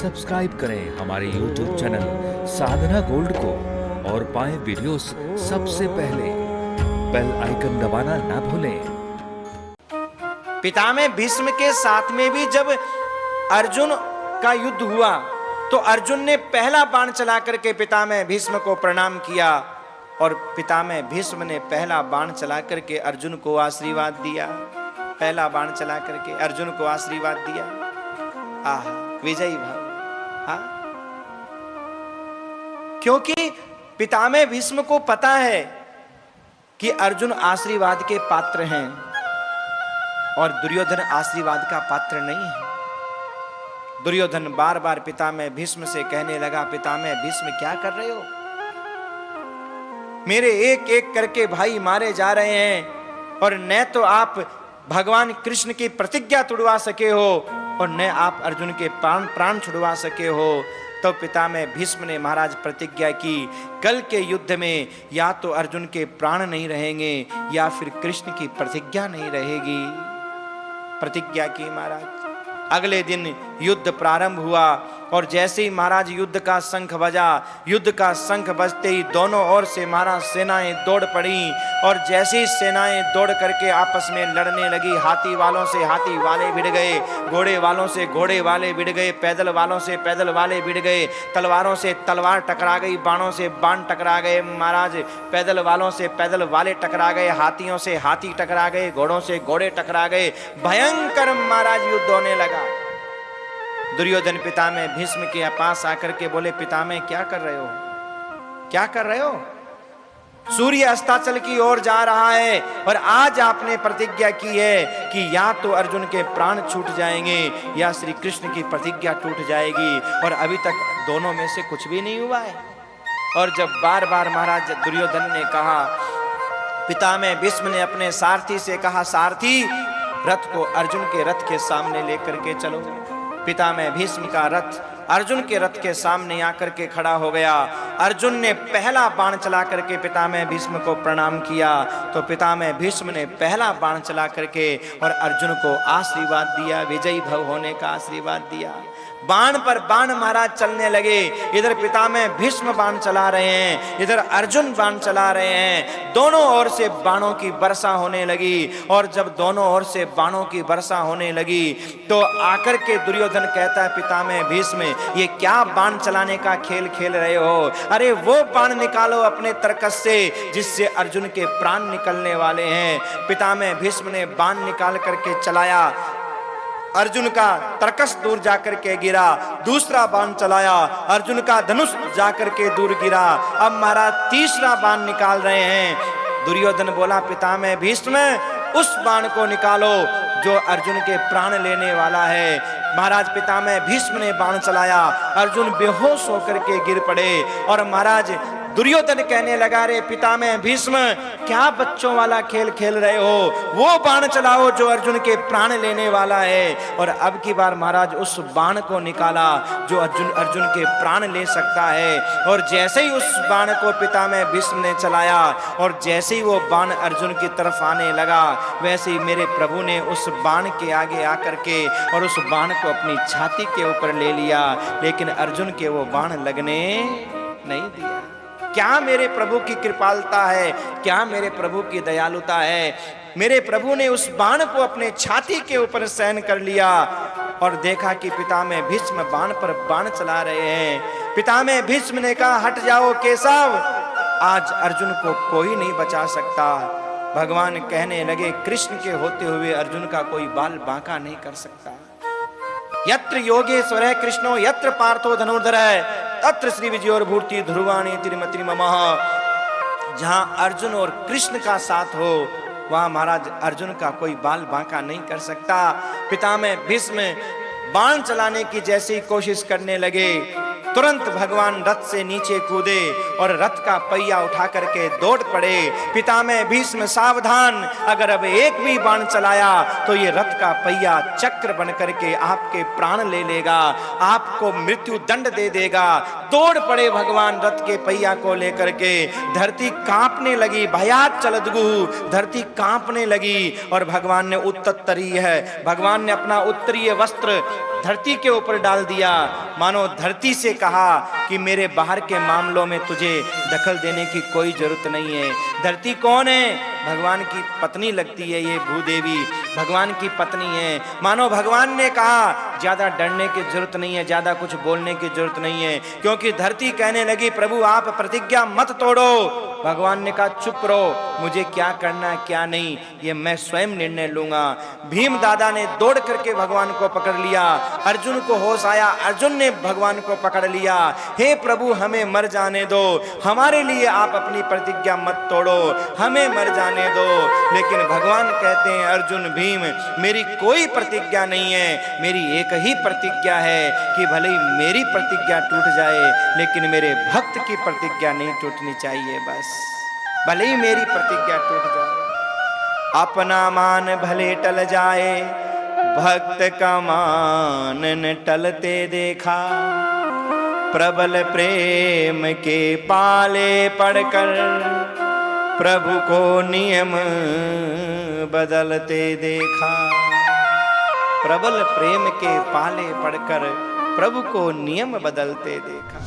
Subscribe करें हमारे YouTube channel साधना gold को और पाएं वीडियोस सबसे पहले। बेल आइकन दबाना ना भूलें। पितामह भीष्म के साथ में भी जब अर्जुन का युद्ध हुआ तो अर्जुन ने पहला बाण चला करके पितामह भीष्म को प्रणाम किया और पितामह भीष्म ने पहला बाण चला करके अर्जुन को आशीर्वाद दिया। पहला बाण चला करके अर्जुन को आशीर्वाद दिया। आह, विजयी भाव। हाँ, क्योंकि पितामह भीष्म को पता है कि अर्जुन आशीर्वाद के पात्र हैं और दुर्योधन आशीर्वाद का पात्र नहीं है। दुर्योधन बार बार पितामह भीष्म से कहने लगा, पितामह भीष्म क्या कर रहे हो? मेरे एक एक करके भाई मारे जा रहे हैं और न तो आप भगवान कृष्ण की प्रतिज्ञा तोड़वा सके हो और न आप अर्जुन के प्राण छुड़वा सके हो। तो पितामह भीष्म ने महाराज प्रतिज्ञा की, कल के युद्ध में या तो अर्जुन के प्राण नहीं रहेंगे या फिर कृष्ण की प्रतिज्ञा नहीं रहेगी। प्रतिज्ञा की महाराज। अगले दिन युद्ध प्रारंभ हुआ और जैसे ही महाराज युद्ध का शंख बजा, युद्ध का शंख बजते ही दोनों ओर से महाराज सेनाएं दौड़ पड़ी और जैसे ही सेनाएं दौड़ करके आपस में लड़ने लगी, हाथी वालों से हाथी वाले भिड़ गए, घोड़े वालों से घोड़े वाले भिड़ गए, पैदल वालों से पैदल वाले भिड़ गए, तलवारों से तलवार टकरा गई, बाणों से बाण टकरा गए महाराज, पैदल वालों से पैदल वाले टकरा गए, हाथियों से हाथी टकरा गए, घोड़ों से घोड़े टकरा गए। भयंकर महाराज युद्ध होने लगा। दुर्योधन पितामह भीष्म के पास आकर के बोले, पितामह क्या कर रहे हो? क्या कर रहे हो? सूर्य अस्ताचल की ओर जा रहा है और आज आपने प्रतिज्ञा की है कि या तो अर्जुन के प्राण छूट जाएंगे या श्री कृष्ण की प्रतिज्ञा टूट जाएगी और अभी तक दोनों में से कुछ भी नहीं हुआ है। और जब बार बार महाराज दुर्योधन ने कहा, पितामह भीष्म ने अपने सारथी से कहा, सारथी रथ को अर्जुन के रथ के सामने लेकर के चलो। पितामह भीष्म का रथ अर्जुन के रथ के सामने आकर के खड़ा हो गया। अर्जुन ने पहला बाण चला करके पितामह भीष्म को प्रणाम किया तो पितामह भीष्म ने पहला बाण चला करके और अर्जुन को आशीर्वाद दिया, विजयी भव होने का आशीर्वाद दिया। बाण पर बाण महाराज चलने लगे। इधर पितामह भीष्म बाण चला रहे हैं, इधर अर्जुन बाण चला रहे हैं। दोनों ओर से बाणों की वर्षा होने लगी और जब दोनों ओर से बाणों की वर्षा होने लगी तो आकर के दुर्योधन कहता है, पितामह भीष्म ये क्या बाण चलाने का खेल खेल रहे हो? अरे वो बाण निकालो अपने तरकस से जिससे अर्जुन के प्राण निकलने वाले हैं। पितामह भीष्म ने बाण निकाल करके चलाया, अर्जुन का तरकस दूर जाकर के गिरा। दूसरा बाण चलाया, अर्जुन का धनुष जाकर के दूर गिरा। अब महाराज तीसरा बाण निकाल रहे हैं। दुर्योधन बोला, पितामह भीष्म उस बाण को निकालो जो अर्जुन के प्राण लेने वाला है। महाराज पितामह भीष्म ने बाण चलाया, अर्जुन बेहोश होकर के गिर पड़े और महाराज दुर्योधन कहने लगा, रे पितामह भीष्म क्या बच्चों वाला खेल खेल रहे हो? वो बाण चलाओ जो अर्जुन के प्राण लेने वाला है। और अब की बार महाराज उस बाण को निकाला जो अर्जुन के प्राण ले सकता है। और जैसे ही उस बाण को पितामह भीष्म ने चलाया और जैसे ही वो बाण अर्जुन की तरफ आने लगा, वैसे ही मेरे प्रभु ने उस बाण के आगे आकर के और उस बाण को अपनी छाती के ऊपर ले लिया, लेकिन अर्जुन के वो बाण लगने नहीं दिया। क्या मेरे प्रभु की कृपालुता है, क्या मेरे प्रभु की दयालुता है। मेरे प्रभु ने उस बाण को अपने छाती के ऊपर सहन कर लिया और देखा कि पितामह भीष्म बाण पर बाण चला रहे हैं। पितामह भीष्म ने कहा, हट जाओ केशव, आज अर्जुन को कोई नहीं बचा सकता। भगवान कहने लगे, कृष्ण के होते हुए अर्जुन का कोई बाल बांका नहीं कर सकता। यत्र योगेश्वर कृष्णो यत्र पार्थो धनुर्धर तत्र श्री विजयोर्भूति ध्रुवाणी तिरुमति ममः। जहां अर्जुन और कृष्ण का साथ हो वहां महाराज अर्जुन का कोई बाल बांका नहीं कर सकता। पितामह भीष्म बाण चलाने की जैसी कोशिश करने लगे, तुरंत भगवान रथ से नीचे कूदे और रथ का पहिया उठा करके दौड़ पड़े। पितामह भीष्म सावधान, अगर अब एक भी बाण चलाया तो ये रथ का पहिया चक्र बन करके आपके प्राण ले लेगा, आपको मृत्यु दंड दे देगा। दौड़ पड़े भगवान रथ के पहिया को लेकर के। धरती कांपने लगी, भयात चलदगु, धरती कांपने लगी और भगवान ने उत्तरी है, भगवान ने अपना उत्तरीय वस्त्र धरती के ऊपर डाल दिया, मानो धरती से कहा कि मेरे बाहर के मामलों में तुझे दखल देने की कोई जरूरत नहीं है। धरती कौन है? भगवान की पत्नी लगती है ये भूदेवी, भगवान की पत्नी है। मानो भगवान ने कहा ज्यादा डरने की जरूरत नहीं है, ज्यादा कुछ बोलने की जरूरत नहीं है, क्योंकि धरती कहने लगी प्रभु आप प्रतिज्ञा मत तोड़ो। भगवान ने कहा चुप रहो, मुझे क्या करना क्या नहीं ये मैं स्वयं निर्णय लूंगा। भीम दादा ने दौड़ करके भगवान को पकड़ लिया, अर्जुन को होश आया, अर्जुन ने भगवान को पकड़ लिया। हे प्रभु हमें मर जाने दो, हमारे लिए आप अपनी प्रतिज्ञा मत तोड़ो, हमें मर जाने दो। लेकिन भगवान कहते हैं अर्जुन भीम मेरी कोई प्रतिज्ञा नहीं है, मेरी एक ही प्रतिज्ञा है कि भले ही मेरी प्रतिज्ञा टूट जाए लेकिन मेरे भक्त की प्रतिज्ञा नहीं टूटनी चाहिए। बस भले ही मेरी प्रतिज्ञा टूट जाए, अपना मान भले टल जाए, भक्त का मान न टलते देखा। प्रबल प्रेम के पाले पड़कर प्रभु को नियम बदलते देखा। प्रबल प्रेम के पाले पड़कर प्रभु को नियम बदलते देखा।